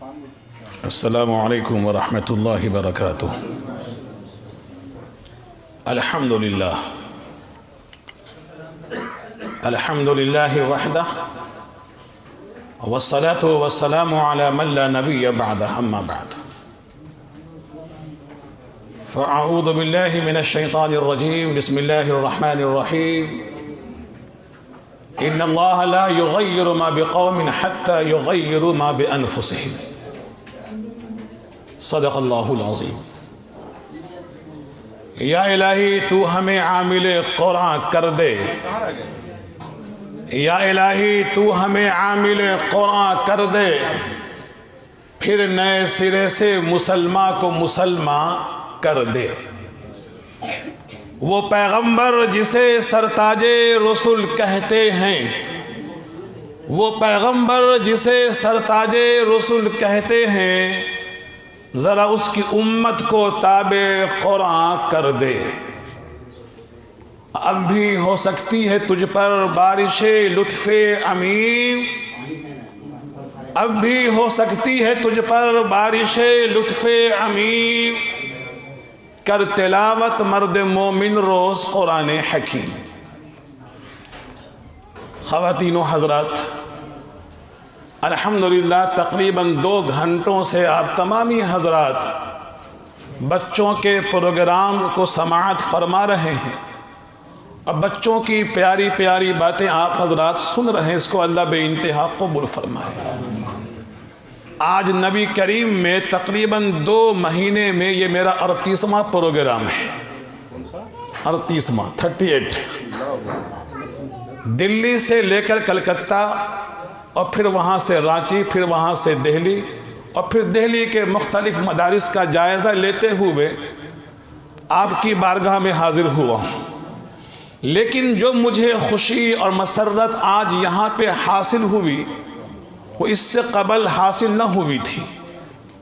السلام علیکم ورحمۃ اللہ وبرکاتہ۔ الحمد للہ وحدہ والصلاة والسلام علی من لا نبی بعدہ، اما بعد فاعوذ باللہ من الشیطان الرجیم، بسم اللہ الرحمن الرحیم۔ ان اللہ لا یغیر ما بقوم حتی یغیروا ما بانفسہم، صدق اللہ العظیم۔ یا الہی تو ہمیں عامل قرآن کر دے، یا الہی تو ہمیں عامل قرآن کر دے، پھر نئے سرے سے مسلمان کو مسلمان کر دے۔ وہ پیغمبر جسے سرتاج رسول کہتے ہیں، وہ پیغمبر جسے سرتاج رسول کہتے ہیں، ذرا اس کی امت کو تابع قرآن کر دے۔ اب بھی ہو سکتی ہے تجھ پر بارش لطف عمیم، اب بھی ہو سکتی ہے تجھ پر بارش لطف عمیم، کر تلاوت مرد مومن روز قرآن حکیم۔ خواتین و حضرات، الحمدللہ تقریباً 2 گھنٹوں سے آپ تمامی حضرات بچوں کے پروگرام کو سماعت فرما رہے ہیں، اور بچوں کی پیاری پیاری باتیں آپ حضرات سن رہے ہیں۔ اس کو اللہ بے انتہا قبول فرمائے۔ آج نبی کریم میں تقریباً 2 مہینے میں یہ میرا 38واں پروگرام ہے۔ 38 دلی سے لے کر کلکتہ، اور پھر وہاں سے رانچی، پھر وہاں سے دہلی، اور پھر دہلی کے مختلف مدارس کا جائزہ لیتے ہوئے آپ کی بارگاہ میں حاضر ہوا ہوں۔ لیکن جو مجھے خوشی اور مسرت آج یہاں پہ حاصل ہوئی، وہ اس سے قبل حاصل نہ ہوئی تھی۔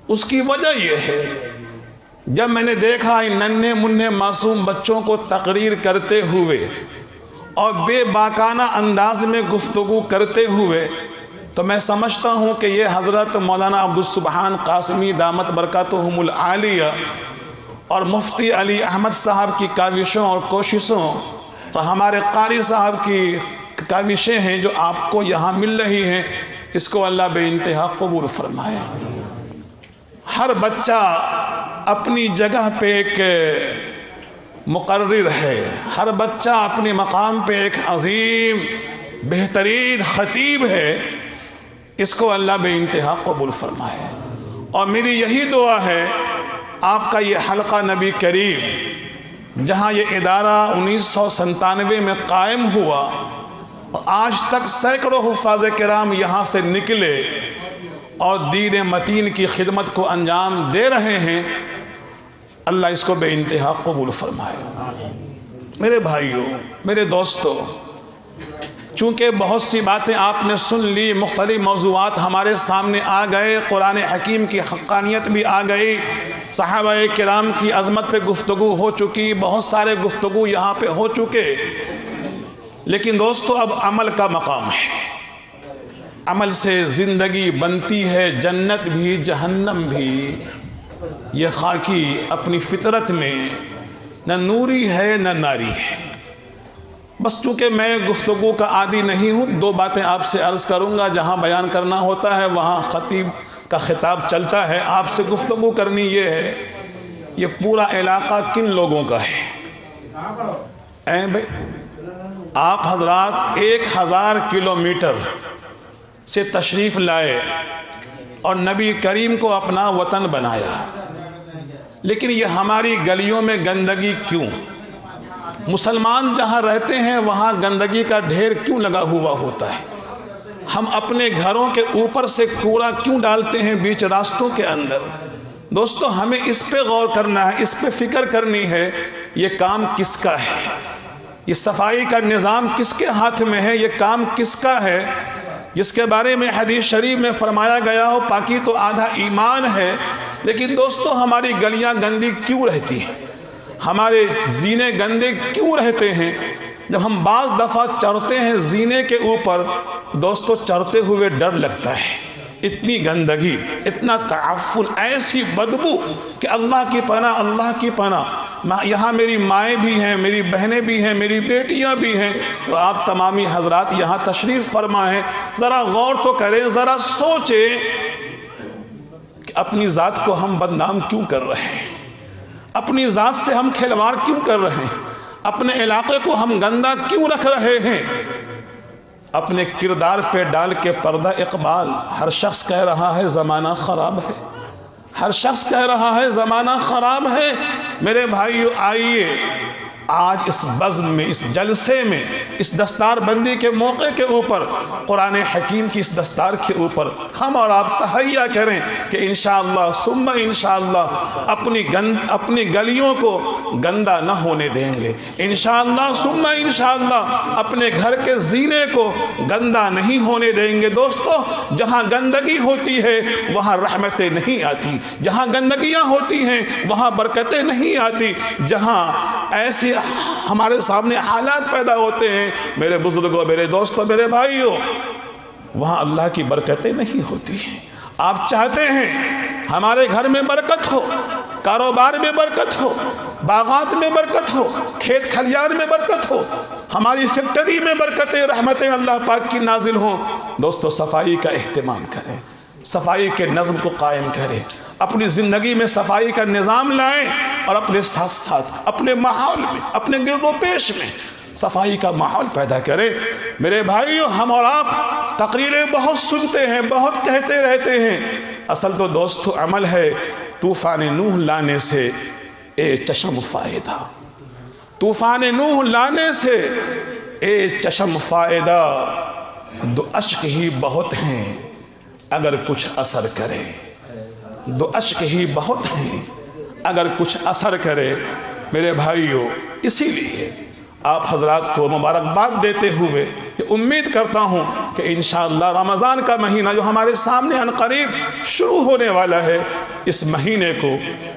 اس کی وجہ یہ ہے، جب میں نے دیکھا ان ننھے منھے معصوم بچوں کو تقریر کرتے ہوئے اور بے باکانہ انداز میں گفتگو کرتے ہوئے، تو میں سمجھتا ہوں کہ یہ حضرت مولانا عبدالسبحان قاسمی دامت برکاتہم العالیہ اور مفتی علی احمد صاحب کی کاوشوں اور کوششوں اور ہمارے قاری صاحب کی کاوشیں ہیں جو آپ کو یہاں مل رہی ہیں، اس کو اللہ بے انتہا قبول فرمائے۔ ہر بچہ اپنی جگہ پہ ایک مقرر ہے، ہر بچہ اپنے مقام پہ ایک عظیم بہترین خطیب ہے، اس کو اللہ بے انتہا قبول فرمائے۔ اور میری یہی دعا ہے، آپ کا یہ حلقہ نبی کریم جہاں یہ ادارہ 1997 میں قائم ہوا، اور آج تک سینکڑوں حفاظ کرام یہاں سے نکلے اور دین متین کی خدمت کو انجام دے رہے ہیں، اللہ اس کو بے انتہا قبول فرمائے۔ میرے بھائیوں، میرے دوستوں، چونکہ بہت سی باتیں آپ نے سن لی، مختلف موضوعات ہمارے سامنے آ گئے، قرآن حکیم کی حقانیت بھی آ گئی، صحابہ کرام کی عظمت پہ گفتگو ہو چکی، بہت سارے گفتگو یہاں پہ ہو چکے، لیکن دوستو اب عمل کا مقام ہے۔ عمل سے زندگی بنتی ہے، جنت بھی جہنم بھی۔ یہ خاکی اپنی فطرت میں نہ نوری ہے نہ ناری ہے۔ بس چونکہ میں گفتگو کا عادی نہیں ہوں، 2 باتیں آپ سے عرض کروں گا۔ جہاں بیان کرنا ہوتا ہے وہاں خطیب کا خطاب چلتا ہے، آپ سے گفتگو کرنی یہ ہے، یہ پورا علاقہ کن لوگوں کا ہے؟ بھائی آپ حضرات 1000 کلومیٹر سے تشریف لائے اور نبی کریم کو اپنا وطن بنایا، لیکن یہ ہماری گلیوں میں گندگی کیوں؟ مسلمان جہاں رہتے ہیں وہاں گندگی کا ڈھیر کیوں لگا ہوا ہوتا ہے؟ ہم اپنے گھروں کے اوپر سے کوڑا کیوں ڈالتے ہیں بیچ راستوں کے اندر؟ دوستو ہمیں اس پہ غور کرنا ہے، اس پہ فکر کرنی ہے، یہ کام کس کا ہے؟ یہ صفائی کا نظام کس کے ہاتھ میں ہے؟ یہ کام کس کا ہے؟ جس کے بارے میں حدیث شریف میں فرمایا گیا ہو پاکی تو آدھا ایمان ہے۔ لیکن دوستو ہماری گلیاں گندی کیوں رہتی ہیں؟ ہمارے زینے گندے کیوں رہتے ہیں؟ جب ہم بعض دفعہ چڑھتے ہیں زینے کے اوپر، دوستو چڑھتے ہوئے ڈر لگتا ہے، اتنی گندگی، اتنا تعفن، ایسی بدبو کہ اللہ کی پناہ، اللہ کی پناہ۔ یہاں میری مائیں بھی ہیں، میری بہنیں بھی ہیں، میری بیٹیاں بھی ہیں، اور آپ تمامی حضرات یہاں تشریف فرما ہیں۔ ذرا غور تو کریں، ذرا سوچیں کہ اپنی ذات کو ہم بدنام کیوں کر رہے ہیں، اپنی ذات سے ہم کھلواڑ کیوں کر رہے ہیں، اپنے علاقے کو ہم گندہ کیوں رکھ رہے ہیں۔ اپنے کردار پہ ڈال کے پردہ اقبال، ہر شخص کہہ رہا ہے زمانہ خراب ہے، ہر شخص کہہ رہا ہے زمانہ خراب ہے۔ میرے بھائیو، آئیے آج اس بزم میں، اس جلسے میں، اس دستار بندی کے موقع کے اوپر، قرآن حکیم کی اس دستار کے اوپر ہم اور آپ تہیہ کریں کہ انشاءاللہ ثم انشاءاللہ اپنی گلیوں کو گندہ نہ ہونے دیں گے، انشاءاللہ ثم انشاءاللہ اپنے گھر کے زینے کو گندہ نہیں ہونے دیں گے۔ دوستو، جہاں گندگی ہوتی ہے وہاں رحمتیں نہیں آتی، جہاں گندگیاں ہوتی ہیں وہاں برکتیں نہیں آتی، جہاں ایسے ہمارے سامنے حالات پیدا ہوتے ہیں میرے بزرگوں، میرے دوستوں، میرے بھائیوں، وہاں اللہ کی برکتیں نہیں ہوتی ہیں۔ آپ چاہتے ہیں ہمارے گھر میں برکت ہو، کاروبار میں برکت ہو، باغات میں برکت ہو، کھیت کھلیان میں برکت ہو، ہماری فیکٹری میں برکتیں، رحمتیں اللہ پاک کی نازل ہوں۔ دوستو، صفائی کا اہتمام کریں، صفائی کے نظم کو قائم کریں، اپنی زندگی میں صفائی کا نظام لائیں، اور اپنے ساتھ ساتھ اپنے ماحول میں، اپنے گرد و پیش میں صفائی کا ماحول پیدا کریں۔ میرے بھائیو، ہم اور آپ تقریریں بہت سنتے ہیں، بہت کہتے رہتے ہیں، اصل تو دوستو عمل ہے۔ طوفان نوح لانے سے اے چشم فائدہ، طوفان نوح لانے سے اے چشم فائدہ، دو اشک ہی بہت ہیں اگر کچھ اثر کرے، دو اشک ہی بہت ہیں اگر کچھ اثر کرے۔ میرے بھائیوں، اسی لیے آپ حضرات کو مبارکباد دیتے ہوئے یہ امید کرتا ہوں کہ انشاءاللہ رمضان کا مہینہ جو ہمارے سامنے عنقریب شروع ہونے والا ہے، اس مہینے کو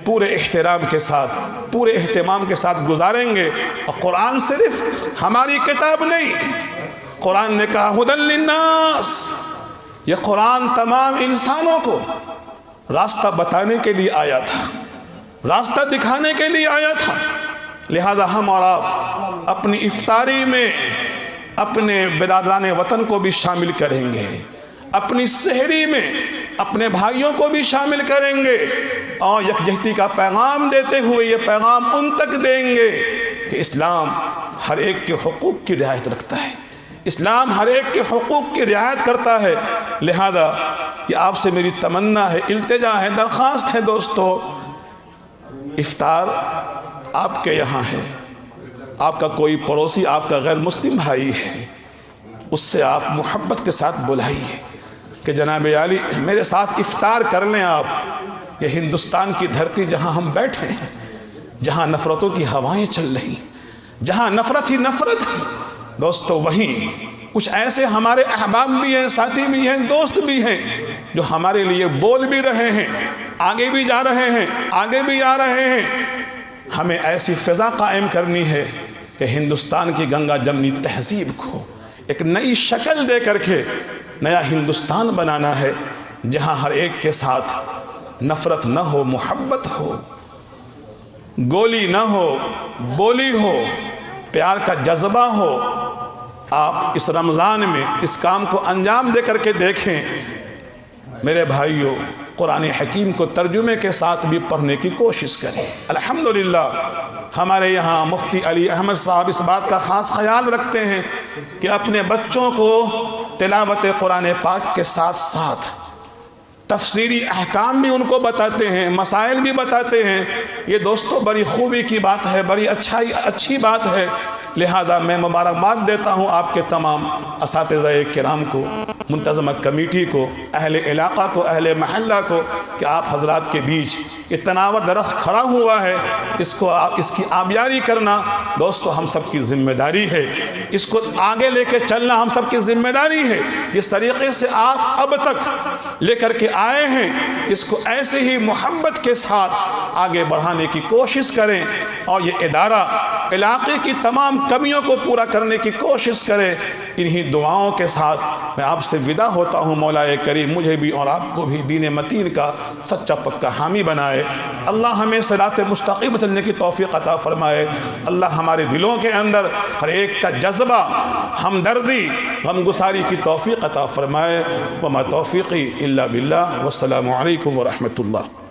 پورے احترام کے ساتھ، پورے اہتمام کے ساتھ گزاریں گے۔ اور قرآن صرف ہماری کتاب نہیں، قرآن نے کہا ھدی للناس، یہ قرآن تمام انسانوں کو راستہ بتانے کے لیے آیا تھا، راستہ دکھانے کے لیے آیا تھا۔ لہذا ہم اور آپ اپنی افطاری میں اپنے برادران وطن کو بھی شامل کریں گے، اپنی سحری میں اپنے بھائیوں کو بھی شامل کریں گے، اور یکجہتی کا پیغام دیتے ہوئے یہ پیغام ان تک دیں گے کہ اسلام ہر ایک کے حقوق کی رعایت رکھتا ہے، اسلام ہر ایک کے حقوق کی رعایت کرتا ہے۔ لہذا یہ آپ سے میری تمنا ہے، التجا ہے، درخواست ہے دوستو، افطار آپ کے یہاں ہے، آپ کا کوئی پڑوسی آپ کا غیر مسلم بھائی ہے، اس سے آپ محبت کے ساتھ بلائیے کہ جناب عالی میرے ساتھ افطار کر لیں آپ۔ یہ ہندوستان کی دھرتی جہاں ہم بیٹھے ہیں، جہاں نفرتوں کی ہوائیں چل رہی، جہاں نفرت ہی نفرت ہے، دوستو وہیں کچھ ایسے ہمارے احباب بھی ہیں، ساتھی بھی ہیں، دوست بھی ہیں جو ہمارے لیے بول بھی رہے ہیں، آگے بھی جا رہے ہیں، آگے بھی آ رہے ہیں۔ ہمیں ایسی فضا قائم کرنی ہے کہ ہندوستان کی گنگا جمنی تہذیب کو ایک نئی شکل دے کر کے نیا ہندوستان بنانا ہے، جہاں ہر ایک کے ساتھ نفرت نہ ہو، محبت ہو، گولی نہ ہو، بولی ہو، پیار کا جذبہ ہو۔ آپ اس رمضان میں اس کام کو انجام دے کر کے دیکھیں۔ میرے بھائیوں، قرآن حکیم کو ترجمے کے ساتھ بھی پڑھنے کی کوشش کریں۔ الحمدللہ ہمارے یہاں مفتی علی احمد صاحب اس بات کا خاص خیال رکھتے ہیں کہ اپنے بچوں کو تلاوت قرآن پاک کے ساتھ ساتھ تفسیری احکام بھی ان کو بتاتے ہیں، مسائل بھی بتاتے ہیں۔ یہ دوستو بڑی خوبی کی بات ہے، بڑی اچھی بات ہے۔ لہذا میں مبارکباد دیتا ہوں آپ کے تمام اساتذہ کرام کو، منتظمہ کمیٹی کو، اہل علاقہ کو، اہل محلہ کو، کہ آپ حضرات کے بیچ یہ تناور درخت کھڑا ہوا ہے، اس کی آبیاری کرنا دوستو ہم سب کی ذمہ داری ہے، اس کو آگے لے کے چلنا ہم سب کی ذمہ داری ہے۔ جس طریقے سے آپ اب تک لے کر کے آئے ہیں، اس کو ایسے ہی محبت کے ساتھ آگے بڑھانے کی کوشش کریں، اور یہ ادارہ علاقے کی تمام کمیوں کو پورا کرنے کی کوشش کرے۔ انہی دعاؤں کے ساتھ میں آپ سے ودا ہوتا ہوں۔ مولا کریم مجھے بھی اور آپ کو بھی دین متین کا سچا پکا حامی بنائے۔ اللہ ہمیں صراط مستقیم چلنے کی توفیق عطا فرمائے۔ اللہ ہمارے دلوں کے اندر ہر ایک کا جذبہ ہمدردی غمگساری کی توفیق عطا فرمائے۔ وما توفیقی الا باللہ، والسلام علیکم ورحمۃ اللہ۔